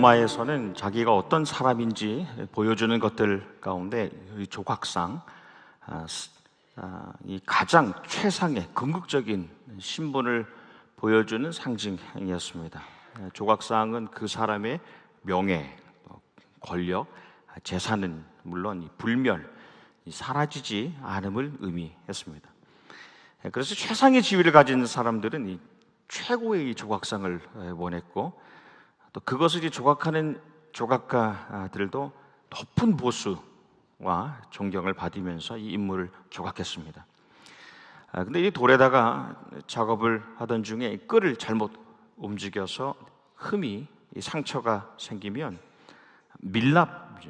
로마에서는 자기가 어떤 사람인지 보여주는 것들 가운데 이 조각상, 이 가장 최상의 궁극적인 신분을 보여주는 상징이었습니다. 조각상은 그 사람의 명예, 권력, 재산은 물론 불멸, 사라지지 않음을 의미했습니다. 그래서 최상의 지위를 가진 사람들은 이 최고의 이 조각상을 원했고, 또 그것을 조각하는 조각가들도 높은 보수와 존경을 받으면서 이 인물을 조각했습니다. 근데 이 돌에다가 작업을 하던 중에 끌을 잘못 움직여서 흠이, 상처가 생기면 밀랍,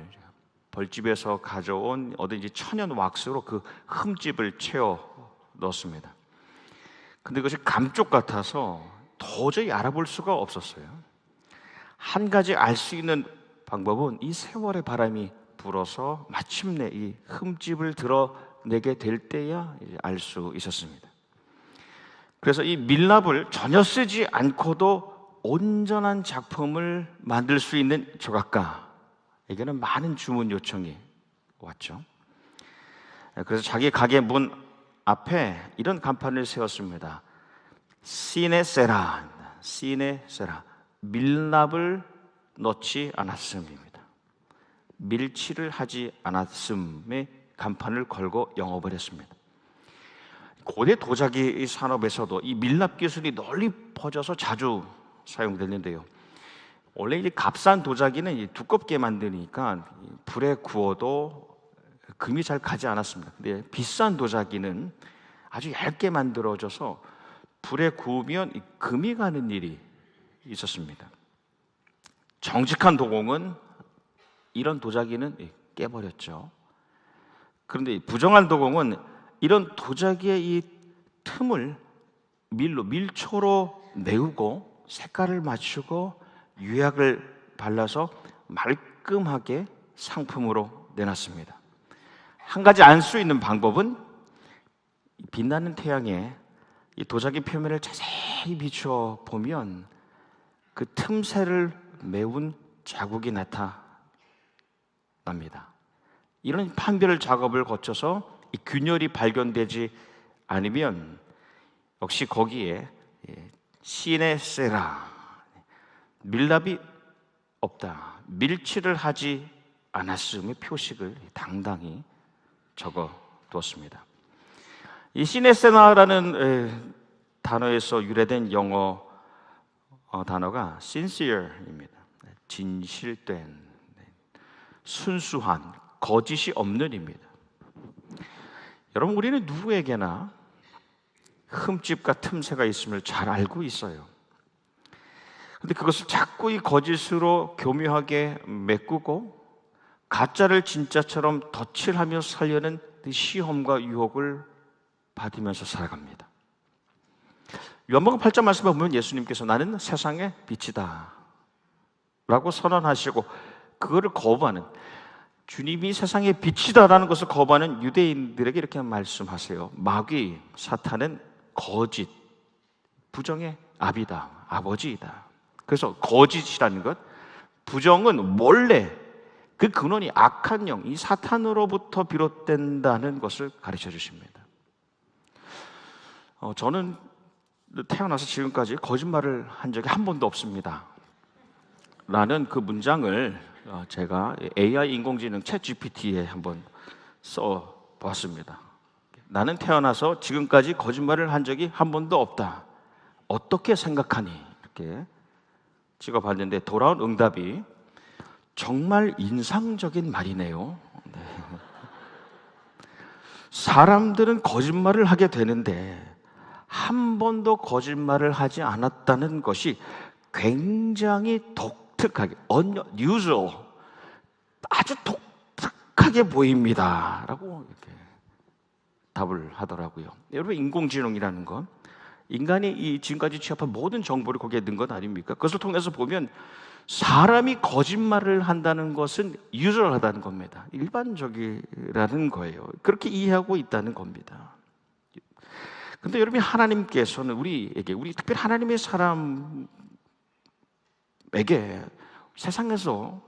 벌집에서 가져온 어딘지 천연 왁스로 그 흠집을 채워 넣었습니다. 근데 그것이 감쪽 같아서 도저히 알아볼 수가 없었어요. 한 가지 알 수 있는 방법은 이 세월의 바람이 불어서 마침내 이 흠집을 드러내게 될 때야 알 수 있었습니다. 그래서 이 밀랍을 전혀 쓰지 않고도 온전한 작품을 만들 수 있는 조각가에게는 많은 주문 요청이 왔죠. 그래서 자기 가게 문 앞에 이런 간판을 세웠습니다. 시네 세라, 시네 세라, 밀랍을 넣지 않았음입니다. 밀칠을 하지 않았음의 간판을 걸고 영업을 했습니다. 고대 도자기 산업에서도 이 밀랍 기술이 널리 퍼져서 자주 사용됐는데요. 원래 이 값싼 도자기는 두껍게 만드니까 불에 구워도 금이 잘 가지 않았습니다. 근데 비싼 도자기는 아주 얇게 만들어져서 불에 구우면 금이 가는 일이 있었습니다. 정직한 도공은 이런 도자기는 깨버렸죠. 그런데 부정한 도공은 이런 도자기의 이 틈을 밀초로 내우고 색깔을 맞추고 유약을 발라서 말끔하게 상품으로 내놨습니다. 한 가지 알 수 있는 방법은 빛나는 태양에 이 도자기 표면을 자세히 비추어 보면 그 틈새를 메운 자국이 나타납니다. 이런 판별 작업을 거쳐서 이 균열이 발견되지 않으면 역시 거기에 시네 세라, 밀랍이 없다, 밀칠을 하지 않았음의 표식을 당당히 적어 두었습니다. 이 시네세나라는 단어에서 유래된 영어 단어가 sincere입니다. 진실된, 순수한, 거짓이 없는입니다. 여러분, 우리는 누구에게나 흠집과 틈새가 있음을 잘 알고 있어요. 그런데 그것을 자꾸 이 거짓으로 교묘하게 메꾸고 가짜를 진짜처럼 덧칠하며 살려는 시험과 유혹을 받으면서 살아갑니다. 요한복음 8장 말씀에 보면 예수님께서 나는 세상의 빛이다 라고 선언하시고 그거를 거부하는, 주님이 세상의 빛이다라는 것을 거부하는 유대인들에게 이렇게 말씀하세요. 마귀, 사탄은 거짓, 부정의 아비다, 아버지이다. 그래서 거짓이라는 것, 부정은 몰래, 그 근원이 악한 영, 이 사탄으로부터 비롯된다는 것을 가르쳐 주십니다. 저는 태어나서 지금까지 거짓말을 한 적이 한 번도 없습니다 라는 그 문장을 제가 AI 인공지능 챗GPT에 한번 써봤습니다. 나는 태어나서 지금까지 거짓말을 한 적이 한 번도 없다. 어떻게 생각하니? 이렇게 찍어봤는데 돌아온 응답이 정말 인상적인 말이네요. 네. 사람들은 거짓말을 하게 되는데 한 번도 거짓말을 하지 않았다는 것이 굉장히 독특하게, unusual, 아주 독특하게 보입니다 라고 이렇게 답을 하더라고요. 여러분, 인공지능이라는 건 인간이 이 지금까지 취합한 모든 정보를 거기에 넣은 것 아닙니까? 그것을 통해서 보면 사람이 거짓말을 한다는 것은 유저하다는 겁니다. 일반적이라는 거예요. 그렇게 이해하고 있다는 겁니다. 근데 여러분, 하나님께서는 우리 특별히 하나님의 사람에게 세상에서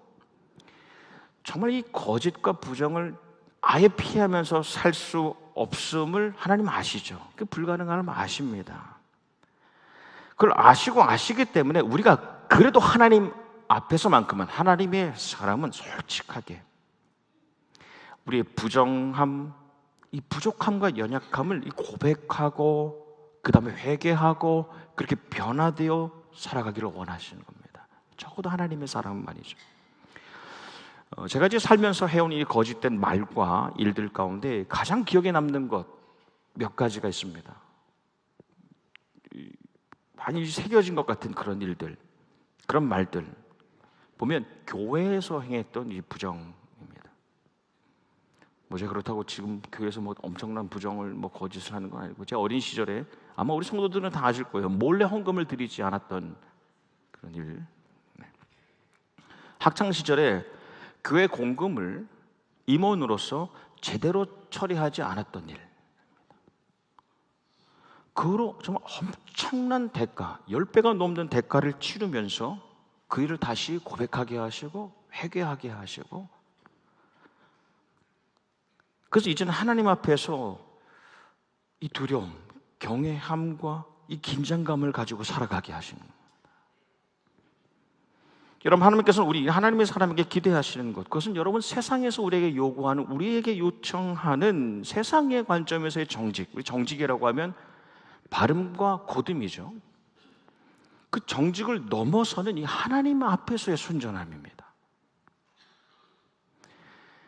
정말 이 거짓과 부정을 아예 피하면서 살 수 없음을 하나님 아시죠. 그 불가능함을 아십니다. 그걸 아시기 때문에 우리가 그래도 하나님 앞에서만큼은, 하나님의 사람은 솔직하게 우리의 부정함, 이 부족함과 연약함을 고백하고 그 다음에 회개하고 그렇게 변화되어 살아가기를 원하시는 겁니다. 적어도 하나님의 사람은 말이죠. 제가 이제 살면서 해온 이 거짓된 말과 일들 가운데 가장 기억에 남는 것 몇 가지가 있습니다. 많이 새겨진 것 같은 그런 일들, 그런 말들 보면 교회에서 행했던 이 부정입니다. 제가 그렇다고 지금 교회에서 엄청난 부정을 거짓을 하는 건 아니고, 제가 어린 시절에 아마 우리 성도들은 다 아실 거예요. 몰래 헌금을 드리지 않았던 그런 일. 학창 시절에 교회 공금을 임원으로서 제대로 처리하지 않았던 일. 그로 정말 엄청난 대가, 10배가 넘는 대가를 치르면서 그 일을 다시 고백하게 하시고 회개하게 하시고, 그래서 이제는 하나님 앞에서 이 두려움, 경외함과 이 긴장감을 가지고 살아가게 하시는 겁니다. 여러분, 하나님께서는 우리 하나님의 사람에게 기대하시는 것, 그것은 여러분 세상에서 우리에게 요구하는, 우리에게 요청하는 세상의 관점에서의 정직, 우리 정직이라고 하면 바름과 고듬이죠. 그 정직을 넘어서는 이 하나님 앞에서의 순전함입니다.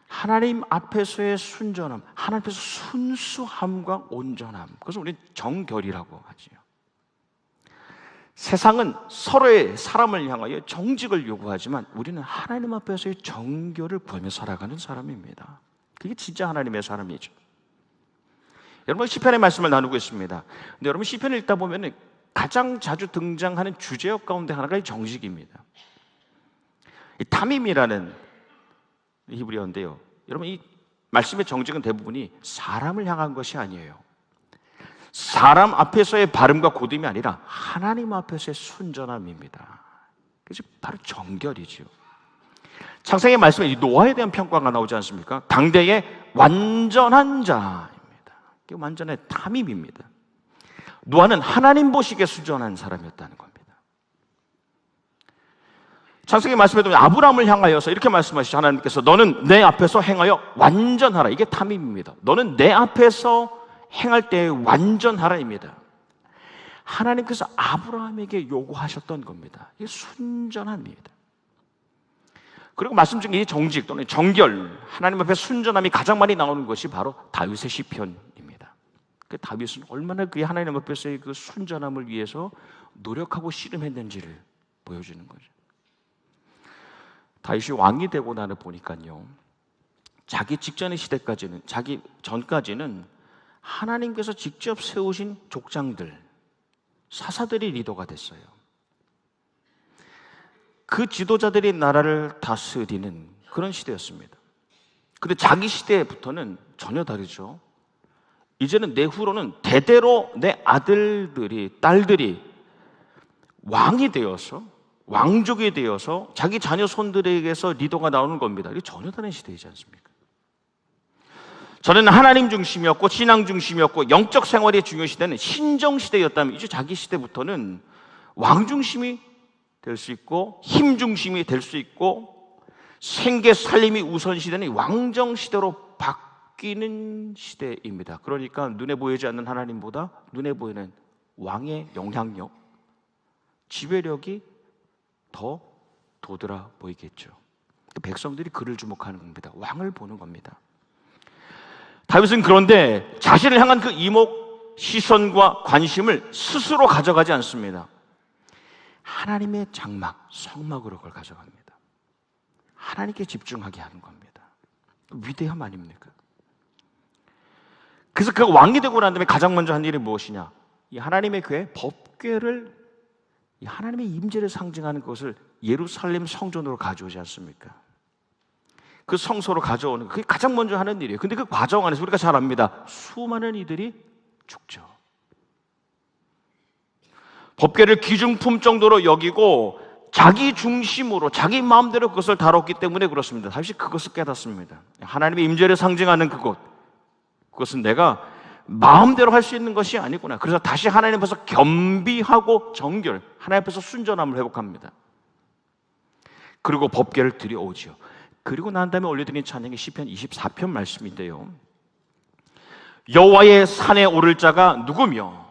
하나님 앞에서의 순전함, 하나님 앞에서 순수함과 온전함, 그것을 우리는 정결이라고 하지요. 세상은 서로의 사람을 향하여 정직을 요구하지만 우리는 하나님 앞에서의 정결을 구하며 살아가는 사람입니다. 그게 진짜 하나님의 사람이죠. 여러분, 시편의 말씀을 나누고 있습니다. 근데 여러분, 시편을 읽다 보면 가장 자주 등장하는 주제어 가운데 하나가 이 정직입니다. 이 타밈이라는 히브리어인데요. 여러분, 이 말씀의 정직은 대부분이 사람을 향한 것이 아니에요. 사람 앞에서의 바름과 고됨이 아니라 하나님 앞에서의 순전함입니다. 그래서 바로 정결이죠. 창세기 말씀에 노아에 대한 평가가 나오지 않습니까? 당대의 완전한 자입니다. 이게 완전한 타밈입니다. 노아는 하나님 보시기에 순전한 사람이었다는 겁니다. 창세기 말씀에 보면 아브라함을 향하여서 이렇게 말씀하시죠. 하나님께서 너는 내 앞에서 행하여 완전하라. 이게 타밈입니다. 너는 내 앞에서 행할 때 완전하라입니다. 하나님께서 아브라함에게 요구하셨던 겁니다. 이게 순전함입니다. 그리고 말씀 중에 이 정직 또는 정결, 하나님 앞에 순전함이 가장 많이 나오는 것이 바로 다윗의 시편입니다. 그 다윗은 얼마나 그 하나님 앞에서의 그 순전함을 위해서 노력하고 씨름했는지를 보여주는 거죠. 다윗이 왕이 되고 나서 보니까요, 자기 직전의 시대까지는, 자기 전까지는 하나님께서 직접 세우신 족장들, 사사들이 리더가 됐어요. 그 지도자들이 나라를 다스리는 그런 시대였습니다. 근데 자기 시대부터는 전혀 다르죠. 이제는 내 후로는 대대로 내 아들들이, 딸들이 왕이 되어서, 왕족이 되어서 자기 자녀 손들에게서 리더가 나오는 겁니다. 이게 전혀 다른 시대이지 않습니까? 저는 하나님 중심이었고 신앙 중심이었고 영적 생활의 중요 시대는 신정 시대였다면, 이제 자기 시대부터는 왕 중심이 될 수 있고 힘 중심이 될 수 있고 생계 살림이 우선 시대는 왕정 시대로 바뀌는 시대입니다. 그러니까 눈에 보이지 않는 하나님보다 눈에 보이는 왕의 영향력, 지배력이 더 도드라 보이겠죠. 백성들이 그를 주목하는 겁니다. 왕을 보는 겁니다. 다윗은 그런데 자신을 향한 그 이목, 시선과 관심을 스스로 가져가지 않습니다. 하나님의 장막, 성막으로 그걸 가져갑니다. 하나님께 집중하게 하는 겁니다. 위대함 아닙니까? 그래서 그 왕이 되고 난 다음에 가장 먼저 한 일이 무엇이냐? 이 하나님의 교회 법궤를, 이 하나님의 임재를 상징하는 것을 예루살렘 성전으로 가져오지 않습니까? 그 성소로 가져오는, 그게 가장 먼저 하는 일이에요. 근데 그 과정 안에서 우리가 잘 압니다. 수많은 이들이 죽죠. 법궤를 귀중품 정도로 여기고 자기 중심으로 자기 마음대로 그것을 다뤘기 때문에 그렇습니다. 다윗이 그것을 깨닫습니다. 하나님의 임재를 상징하는 그것은 내가 마음대로 할 수 있는 것이 아니구나. 그래서 다시 하나님 앞에서 겸비하고 정결, 하나님 앞에서 순전함을 회복합니다. 그리고 법궤를 들여오지요. 그리고 난 다음에 올려드린 찬양이 시편 24편 말씀인데요. 여호와의 산에 오를 자가 누구며,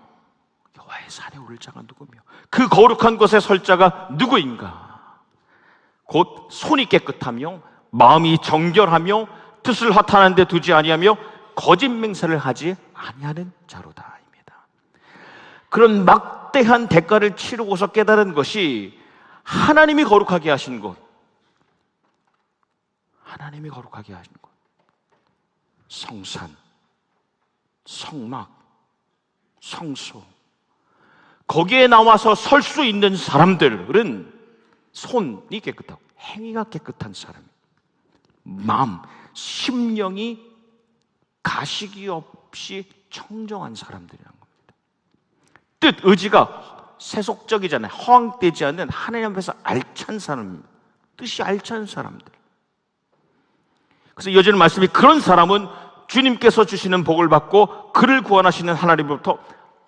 여호와의 산에 오를 자가 누구며, 그 거룩한 곳에 설 자가 누구인가? 곧 손이 깨끗하며 마음이 정결하며 뜻을 허탄한 데 두지 아니하며 거짓 맹세를 하지 아니하는 자로다입니다. 그런 막대한 대가를 치르고서 깨달은 것이 하나님이 거룩하게 하신 것, 하나님이 거룩하게 하신 것, 성산, 성막, 성소, 거기에 나와서 설 수 있는 사람들은 손이 깨끗하고 행위가 깨끗한 사람, 마음, 심령이 가식이 없이 청정한 사람들이라는 겁니다. 뜻, 의지가 세속적이잖아요. 허황되지 않는 하나님 앞에서 알찬 사람입니다. 뜻이 알찬 사람들. 그래서 이어지는 말씀이 그런 사람은 주님께서 주시는 복을 받고 그를 구원하시는 하나님으로부터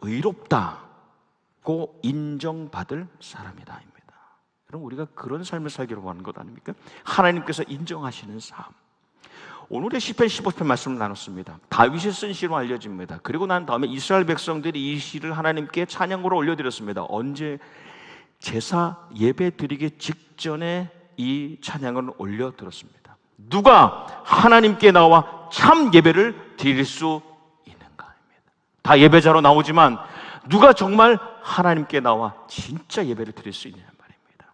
의롭다고 인정받을 사람이다입니다. 그럼 우리가 그런 삶을 살기로 하는 것 아닙니까? 하나님께서 인정하시는 삶. 오늘의 시편 15편 말씀을 나눴습니다. 다윗이 쓴 시로 알려집니다. 그리고 난 다음에 이스라엘 백성들이 이 시를 하나님께 찬양으로 올려드렸습니다. 언제? 제사 예배 드리기 직전에 이 찬양을 올려드렸습니다. 누가 하나님께 나와 참 예배를 드릴 수 있는가입니다. 다 예배자로 나오지만 누가 정말 하나님께 나와 진짜 예배를 드릴 수 있느냐 말입니다.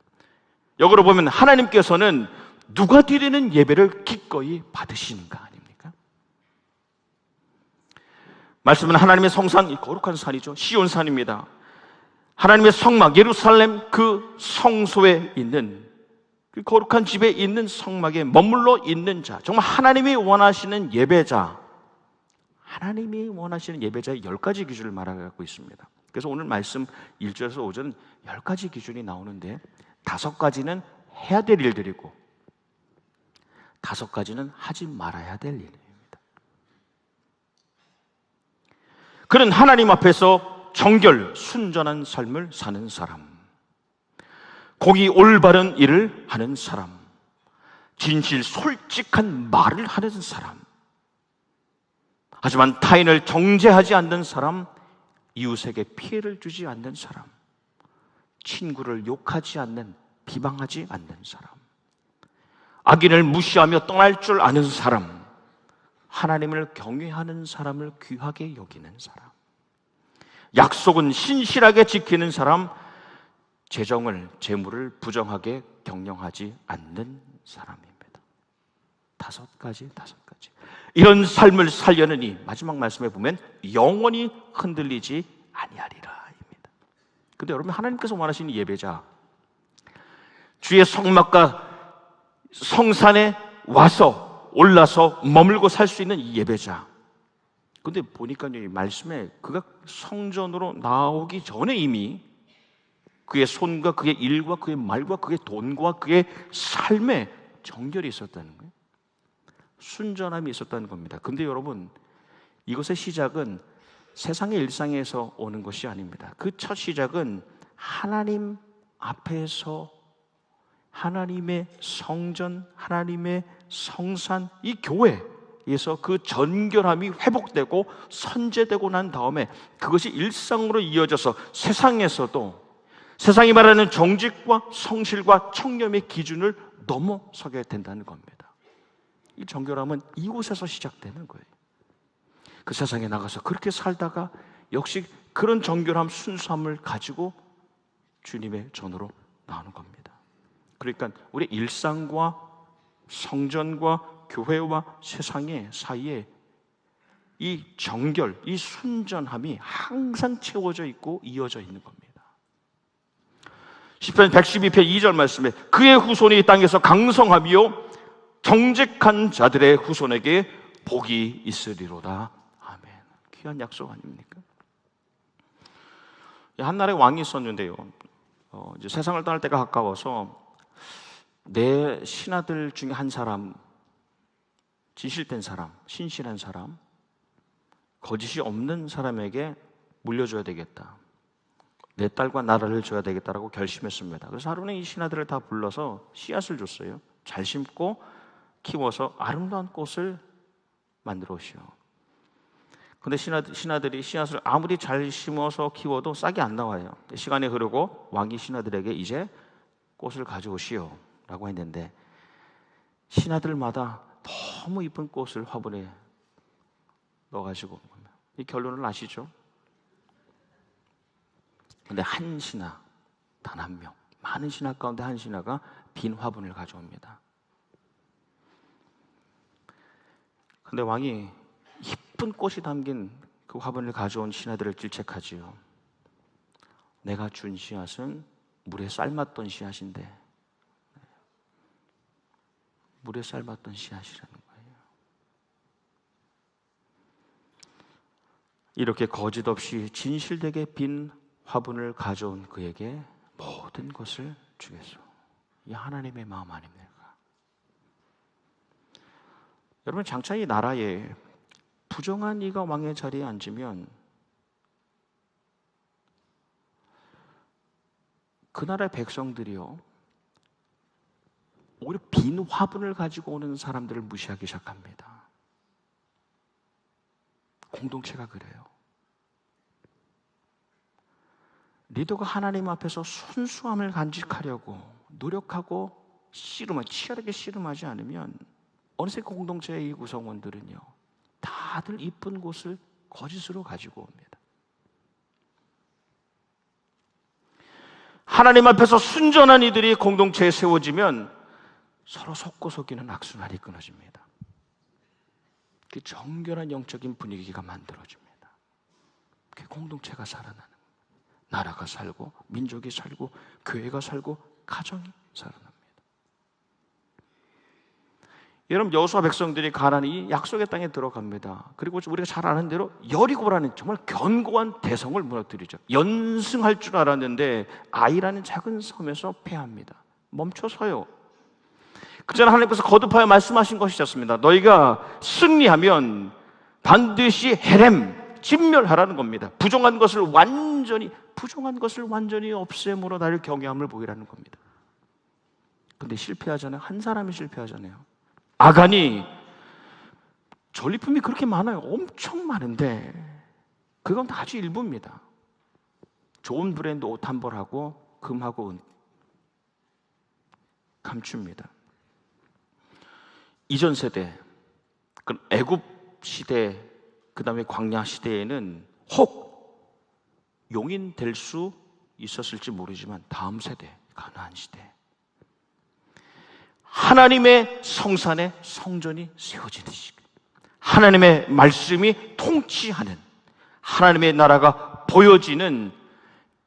역으로 보면 하나님께서는 누가 드리는 예배를 기꺼이 받으시는가 아닙니까? 말씀은 하나님의 성산, 거룩한 산이죠. 시온산입니다. 하나님의 성막, 예루살렘 그 성소에 있는, 그 거룩한 집에 있는 성막에 머물러 있는 자, 정말 하나님이 원하시는 예배자, 하나님이 원하시는 예배자의 10가지 기준을 말하고 있습니다. 그래서 오늘 말씀 1절에서 5절은 10가지 기준이 나오는데 5가지는 해야 될 일들이고 5가지는 하지 말아야 될 일입니다. 그는 하나님 앞에서 정결, 순전한 삶을 사는 사람, 공의 올바른 일을 하는 사람, 진실 솔직한 말을 하는 사람, 하지만 타인을 정죄하지 않는 사람, 이웃에게 피해를 주지 않는 사람, 친구를 욕하지 않는, 비방하지 않는 사람, 악인을 무시하며 떠날 줄 아는 사람, 하나님을 경외하는 사람을 귀하게 여기는 사람, 약속은 신실하게 지키는 사람, 재물을 부정하게 경영하지 않는 사람입니다. 5가지. 이런 삶을 살려느니 마지막 말씀에 보면 영원히 흔들리지 아니하리라입니다. 그런데 여러분, 하나님께서 원하시는 예배자, 주의 성막과 성산에 와서 올라서 머물고 살 수 있는 이 예배자. 근데 보니까 이 말씀에 그가 성전으로 나오기 전에 이미 그의 손과 그의 일과 그의 말과 그의 돈과 그의 삶에 정결이 있었다는 거예요. 순전함이 있었다는 겁니다. 근데 여러분, 이것의 시작은 세상의 일상에서 오는 것이 아닙니다. 그 첫 시작은 하나님 앞에서 하나님의 성전, 하나님의 성산, 이 교회에서 그 정결함이 회복되고 선제되고 난 다음에 그것이 일상으로 이어져서 세상에서도 세상이 말하는 정직과 성실과 청렴의 기준을 넘어서게 된다는 겁니다. 이 정결함은 이곳에서 시작되는 거예요. 그 세상에 나가서 그렇게 살다가 역시 그런 정결함, 순수함을 가지고 주님의 전으로 나오는 겁니다. 그러니까 우리 일상과 성전과 교회와 세상의 사이에 이 정결, 이 순전함이 항상 채워져 있고 이어져 있는 겁니다. 시편 112편 2절 말씀에 그의 후손이 이 땅에서 강성하며 정직한 자들의 후손에게 복이 있으리로다. 아멘. 귀한 약속 아닙니까? 한 나라의 왕이 있었는데요. 이제 세상을 떠날 때가 가까워서 내 신하들 중에 한 사람, 진실된 사람, 신실한 사람, 거짓이 없는 사람에게 물려줘야 되겠다. 내 딸과 나라를 줘야 되겠다라고 결심했습니다. 그래서 하루는 이 신하들을 다 불러서 씨앗을 줬어요. 잘 심고 키워서 아름다운 꽃을 만들어 오시오. 근데 신하들이 씨앗을 아무리 잘 심어서 키워도 싹이 안 나와요. 시간이 흐르고 왕이 신하들에게 이제 꽃을 가져오시오 라고 했는데, 신하들마다 너무 이쁜 꽃을 화분에 넣어가지고, 이 결론을 아시죠? 근데 한 신하, 단 한 명, 많은 신하 가운데 한 신하가 빈 화분을 가져옵니다. 근데 왕이 이쁜 꽃이 담긴 그 화분을 가져온 신하들을 질책하지요. 내가 준 씨앗은 물에 삶았던 씨앗인데, 물에 삶았던 씨앗이라는 거예요. 이렇게 거짓 없이 진실되게 빈 화분을 가져온 그에게 모든 것을 주겠소. 이 하나님의 마음 아닙니까? 여러분, 장차 이 나라에 부정한 이가 왕의 자리에 앉으면 그 나라의 백성들이요, 오히려 빈 화분을 가지고 오는 사람들을 무시하기 시작합니다. 공동체가 그래요. 리더가 하나님 앞에서 순수함을 간직하려고 노력하고 치열하게 씨름하지 않으면 어느새 공동체의 이 구성원들은요, 다들 이쁜 곳을 거짓으로 가지고 옵니다. 하나님 앞에서 순전한 이들이 공동체에 세워지면 서로 속고 속이는 악순환이 끊어집니다. 그 정결한 영적인 분위기가 만들어집니다. 그 공동체가 살아나는 거예요. 나라가 살고 민족이 살고 교회가 살고 가정이 살아납니다. 여러분, 여호수아 백성들이 가나안이 약속의 땅에 들어갑니다. 그리고 우리가 잘 아는 대로 여리고라는 정말 견고한 대성을 무너뜨리죠. 연승할 줄 알았는데 아이라는 작은 섬에서 패합니다. 멈춰서요. 그전에 하나님께서 거듭하여 말씀하신 것이 있었습니다. 너희가 승리하면 반드시 헤렘, 진멸하라는 겁니다. 부정한 것을 완전히 없앰으로 나를 경외함을 보이라는 겁니다. 근데 실패하잖아요. 한 사람이 실패하잖아요. 아간이 전리품이 그렇게 많아요. 엄청 많은데 그건 아주 일부입니다. 좋은 브랜드 옷 한 벌하고 금하고 은 감춥니다. 이전 세대, 애굽 시대, 그 다음에 광야 시대에는 혹 용인 될 수 있었을지 모르지만 다음 세대, 가나안 시대, 하나님의 성산에 성전이 세워지는 시기, 하나님의 말씀이 통치하는 하나님의 나라가 보여지는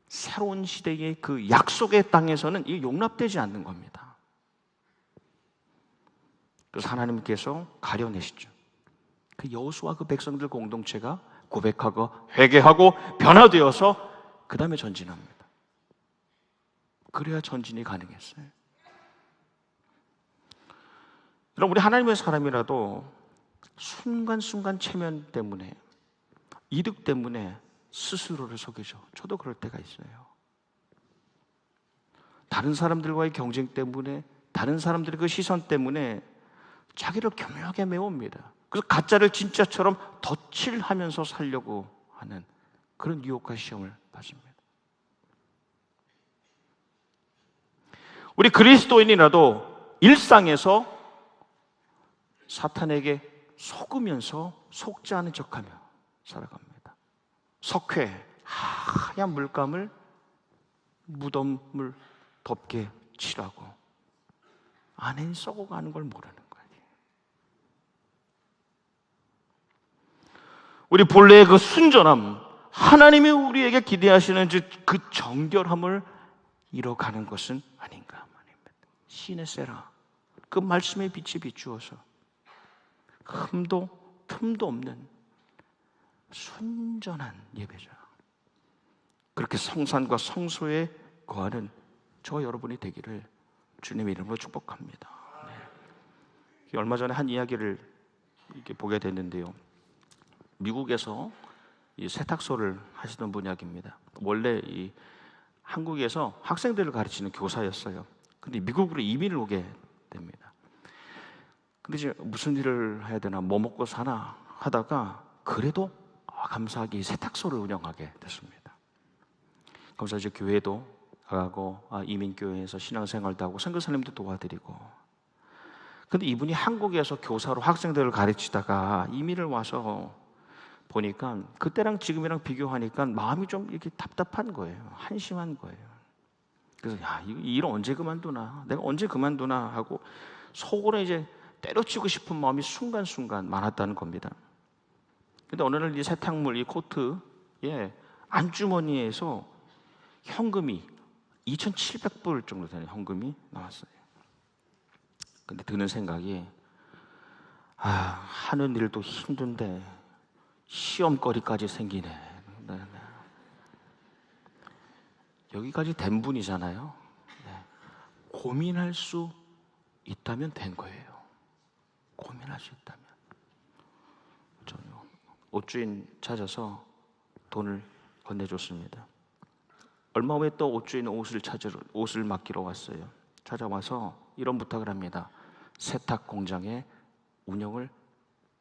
새로운 시대의 그 약속의 땅에서는 이 용납되지 않는 겁니다. 그래서 하나님께서 가려내시죠. 그 여호수아 그 백성들 공동체가 고백하고 회개하고 변화되어서 그 다음에 전진합니다. 그래야 전진이 가능했어요. 여러분, 우리 하나님의 사람이라도 순간순간 체면 때문에, 이득 때문에 스스로를 속이죠. 저도 그럴 때가 있어요. 다른 사람들과의 경쟁 때문에, 다른 사람들의 그 시선 때문에 자기를 교묘하게 메웁니다. 그래서 가짜를 진짜처럼 덧칠하면서 살려고 하는 그런 유혹과 시험을 받습니다. 우리 그리스도인이라도 일상에서 사탄에게 속으면서 속지 않은 척하며 살아갑니다. 석회, 하얀 물감을 무덤을 덮게 칠하고 안에 썩어가는 걸 모르는 거예요. 우리 본래의 그 순전함, 하나님이 우리에게 기대하시는 그 정결함을 잃어가는 것은 아닌가 말입니다. 신의 세라, 그 말씀의 빛이 비추어서 흠도 틈도 없는 순전한 예배자, 그렇게 성산과 성소에 거하는 저 여러분이 되기를 주님의 이름으로 축복합니다. 네. 얼마 전에 한 이야기를 이렇게 보게 됐는데요. 미국에서 이 세탁소를 하시던 분 이야기입니다. 원래 이 한국에서 학생들을 가르치는 교사였어요. 근데 미국으로 이민을 오게 됩니다. 근데 이제 무슨 일을 해야 되나, 뭐 먹고 사나 하다가 그래도 감사하게 세탁소를 운영하게 됐습니다. 그래서 이제 교회도 가고 이민교회에서 신앙생활도 하고 선교사님도 도와드리고. 근데 이분이 한국에서 교사로 학생들을 가르치다가 이민을 와서 보니까 그때랑 지금이랑 비교하니까 마음이 좀 이렇게 답답한 거예요. 한심한 거예요. 그래서 이 일 언제 그만두나, 내가 언제 그만두나 하고 속으로 이제 때려치고 싶은 마음이 순간순간 많았다는 겁니다. 근데 어느 날 이 세탁물, 이 코트에 안주머니에서 현금이 2,700불 정도 되는 현금이 나왔어요. 근데 드는 생각이, 하는 일도 힘든데 시험거리까지 생기네. 네. 여기까지 된 분이잖아요. 네. 고민할 수 있다면 된 거예요. 고민할 수 있다면. 저는 옷주인 찾아서 돈을 건네줬습니다. 얼마 후에 또 옷주인 옷을 맡기러 왔어요. 찾아와서 이런 부탁을 합니다. 세탁 공장의 운영을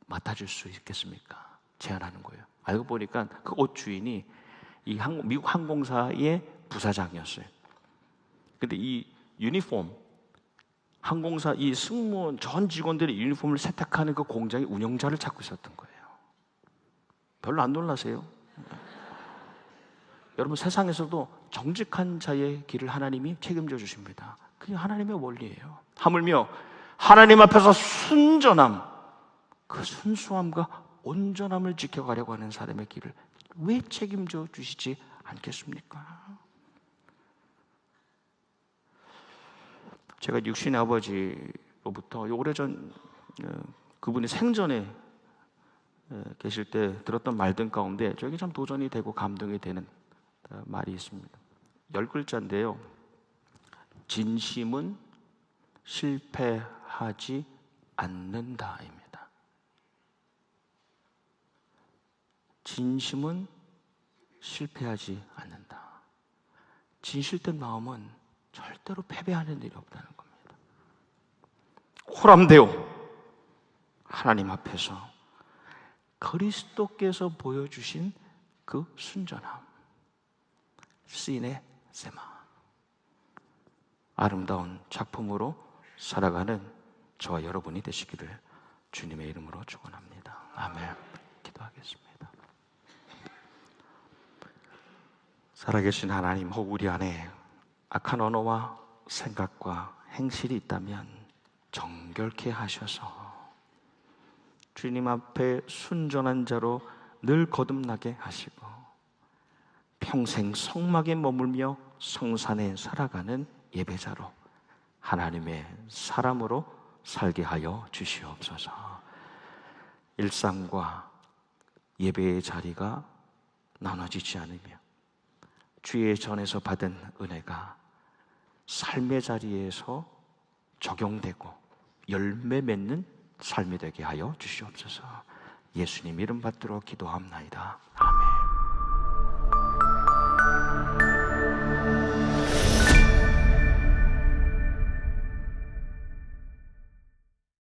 맡아줄 수 있겠습니까? 제안하는 거예요. 알고 보니까 그 옷 주인이 이 미국 항공사의 부사장이었어요. 근데 이 유니폼, 항공사 이 승무원 전 직원들의 유니폼을 세탁하는 그 공장의 운영자를 찾고 있었던 거예요. 별로 안 놀라세요? 여러분, 세상에서도 정직한 자의 길을 하나님이 책임져 주십니다. 그게 하나님의 원리예요. 하물며 하나님 앞에서 순전함, 그 순수함과 온전함을 지켜가려고 하는 사람의 길을 왜 책임져 주시지 않겠습니까? 제가 육신의 아버지로부터 오래전 그분이 생전에 계실 때 들었던 말들 가운데 저에게 참 도전이 되고 감동이 되는 말이 있습니다. 10글자인데요. 진심은 실패하지 않는다입니다. 진심은 실패하지 않는다. 진실된 마음은 절대로 패배하는 일이 없다는 겁니다. 호람되어 하나님 앞에서 그리스도께서 보여주신 그 순전함, 시네 세마, 아름다운 작품으로 살아가는 저와 여러분이 되시기를 주님의 이름으로 축원합니다. 아멘. 기도하겠습니다. 살아계신 하나님, 혹 우리 안에 악한 언어와 생각과 행실이 있다면 정결케 하셔서 주님 앞에 순전한 자로 늘 거듭나게 하시고 평생 성막에 머물며 성산에 살아가는 예배자로 하나님의 사람으로 살게 하여 주시옵소서. 일상과 예배의 자리가 나눠지지 않으며 주의 전에서 받은 은혜가 삶의 자리에서 적용되고 열매 맺는 삶이 되게 하여 주시옵소서. 예수님 이름 받들어 기도합나이다. 아멘.